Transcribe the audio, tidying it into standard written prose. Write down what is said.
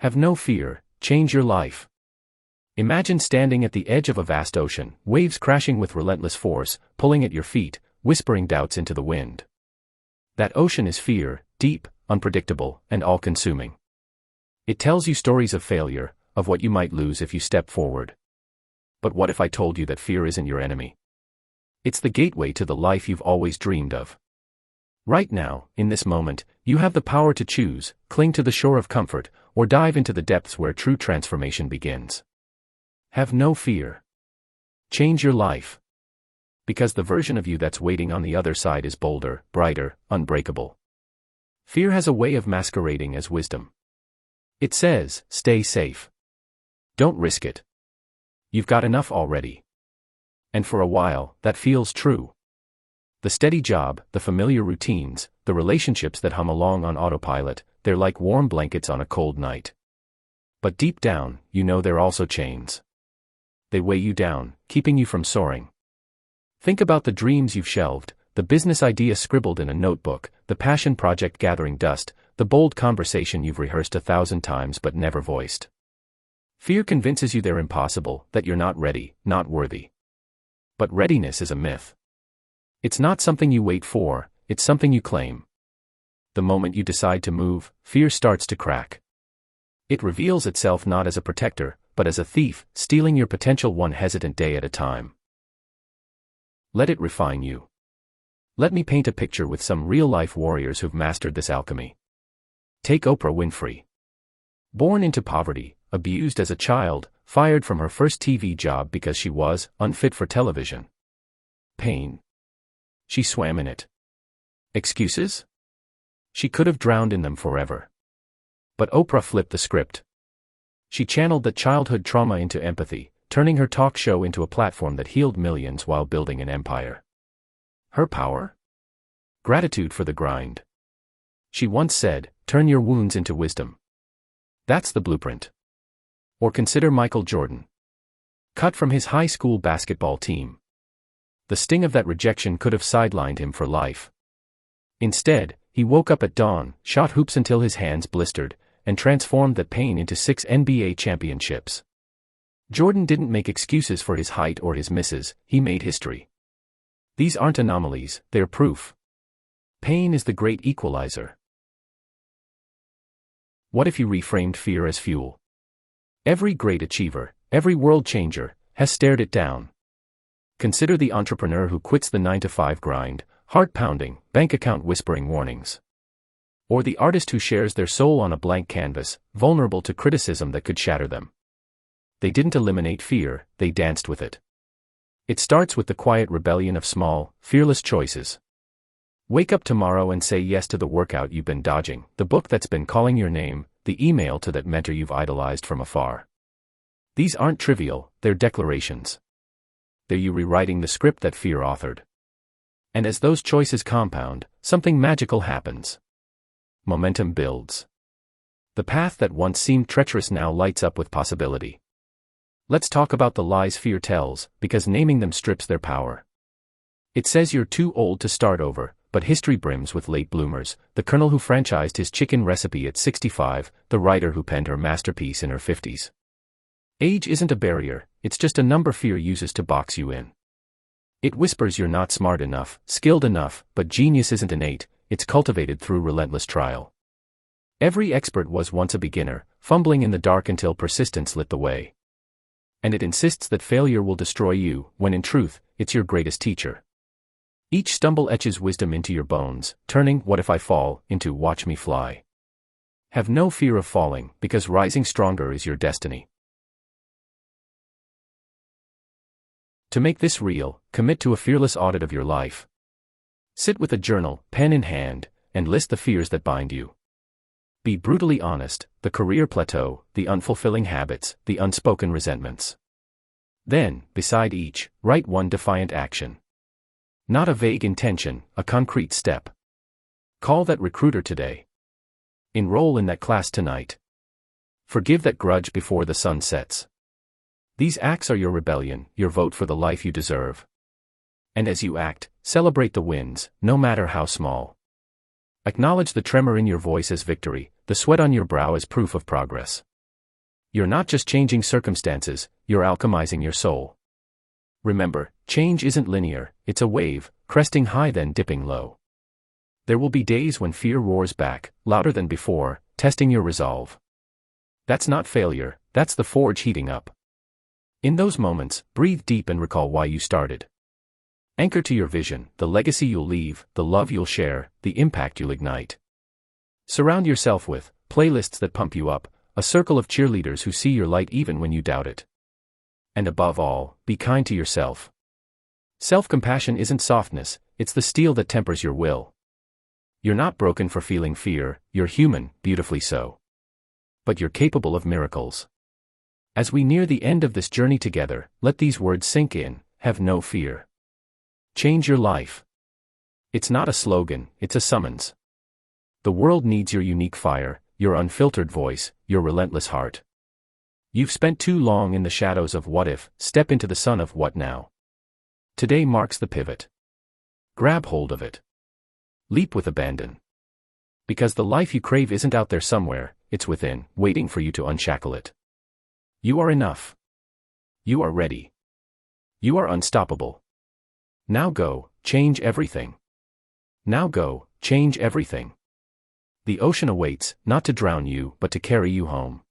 Have no fear, change your life. Imagine standing at the edge of a vast ocean, waves crashing with relentless force, pulling at your feet, whispering doubts into the wind. That ocean is fear, deep, unpredictable, and all-consuming. It tells you stories of failure, of what you might lose if you step forward. But what if I told you that fear isn't your enemy? It's the gateway to the life you've always dreamed of. Right now, in this moment, you have the power to choose, cling to the shore of comfort, or dive into the depths where true transformation begins. Have no fear. Change your life. Because the version of you that's waiting on the other side is bolder, brighter, unbreakable. Fear has a way of masquerading as wisdom. It says, stay safe. Don't risk it. You've got enough already. And for a while, that feels true. The steady job, the familiar routines, the relationships that hum along on autopilot, they're like warm blankets on a cold night. But deep down, you know they're also chains. They weigh you down, keeping you from soaring. Think about the dreams you've shelved, the business idea scribbled in a notebook, the passion project gathering dust, the bold conversation you've rehearsed 1,000 times but never voiced. Fear convinces you they're impossible, that you're not ready, not worthy. But readiness is a myth. It's not something you wait for, it's something you claim. The moment you decide to move, fear starts to crack. It reveals itself not as a protector, but as a thief, stealing your potential one hesitant day at a time. Let it refine you. Let me paint a picture with some real-life warriors who've mastered this alchemy. Take Oprah Winfrey. Born into poverty, abused as a child, fired from her first TV job because she was unfit for television. Pain. She swam in it. Excuses? She could have drowned in them forever. But Oprah flipped the script. She channeled that childhood trauma into empathy, turning her talk show into a platform that healed millions while building an empire. Her power? Gratitude for the grind. She once said, "Turn your wounds into wisdom." That's the blueprint. Or consider Michael Jordan. Cut from his high school basketball team. The sting of that rejection could have sidelined him for life. Instead, he woke up at dawn, shot hoops until his hands blistered, and transformed that pain into 6 NBA championships. Jordan didn't make excuses for his height or his misses, he made history. These aren't anomalies, they're proof. Pain is the great equalizer. What if you reframed fear as fuel? Every great achiever, every world changer, has stared it down. Consider the entrepreneur who quits the 9-to-5 grind, heart-pounding, bank account whispering warnings. Or the artist who shares their soul on a blank canvas, vulnerable to criticism that could shatter them. They didn't eliminate fear, they danced with it. It starts with the quiet rebellion of small, fearless choices. Wake up tomorrow and say yes to the workout you've been dodging, the book that's been calling your name, the email to that mentor you've idolized from afar. These aren't trivial, they're declarations. They're you rewriting the script that fear authored. And as those choices compound, something magical happens. Momentum builds. The path that once seemed treacherous now lights up with possibility. Let's talk about the lies fear tells, because naming them strips their power. It says you're too old to start over, but history brims with late bloomers, the colonel who franchised his chicken recipe at 65, the writer who penned her masterpiece in her 50s. Age isn't a barrier, it's just a number fear uses to box you in. It whispers you're not smart enough, skilled enough, but genius isn't innate, it's cultivated through relentless trial. Every expert was once a beginner, fumbling in the dark until persistence lit the way. And it insists that failure will destroy you, when in truth, it's your greatest teacher. Each stumble etches wisdom into your bones, turning "what if I fall" into "watch me fly." Have no fear of falling, because rising stronger is your destiny. To make this real, commit to a fearless audit of your life. Sit with a journal, pen in hand, and list the fears that bind you. Be brutally honest, the career plateau, the unfulfilling habits, the unspoken resentments. Then, beside each, write one defiant action. Not a vague intention, a concrete step. Call that recruiter today. Enroll in that class tonight. Forgive that grudge before the sun sets. These acts are your rebellion, your vote for the life you deserve. And as you act, celebrate the wins, no matter how small. Acknowledge the tremor in your voice as victory, the sweat on your brow as proof of progress. You're not just changing circumstances, you're alchemizing your soul. Remember, change isn't linear, it's a wave, cresting high then dipping low. There will be days when fear roars back, louder than before, testing your resolve. That's not failure, that's the forge heating up. In those moments, breathe deep and recall why you started. Anchor to your vision, the legacy you'll leave, the love you'll share, the impact you'll ignite. Surround yourself with playlists that pump you up, a circle of cheerleaders who see your light even when you doubt it. And above all, be kind to yourself. Self-compassion isn't softness, it's the steel that tempers your will. You're not broken for feeling fear, you're human, beautifully so. But you're capable of miracles. As we near the end of this journey together, let these words sink in: have no fear. Change your life. It's not a slogan, it's a summons. The world needs your unique fire, your unfiltered voice, your relentless heart. You've spent too long in the shadows of what if, step into the sun of what now. Today marks the pivot. Grab hold of it. Leap with abandon. Because the life you crave isn't out there somewhere, it's within, waiting for you to unshackle it. You are enough. You are ready. You are unstoppable. Now go, change everything. Now go, change everything. The ocean awaits, not to drown you, but to carry you home.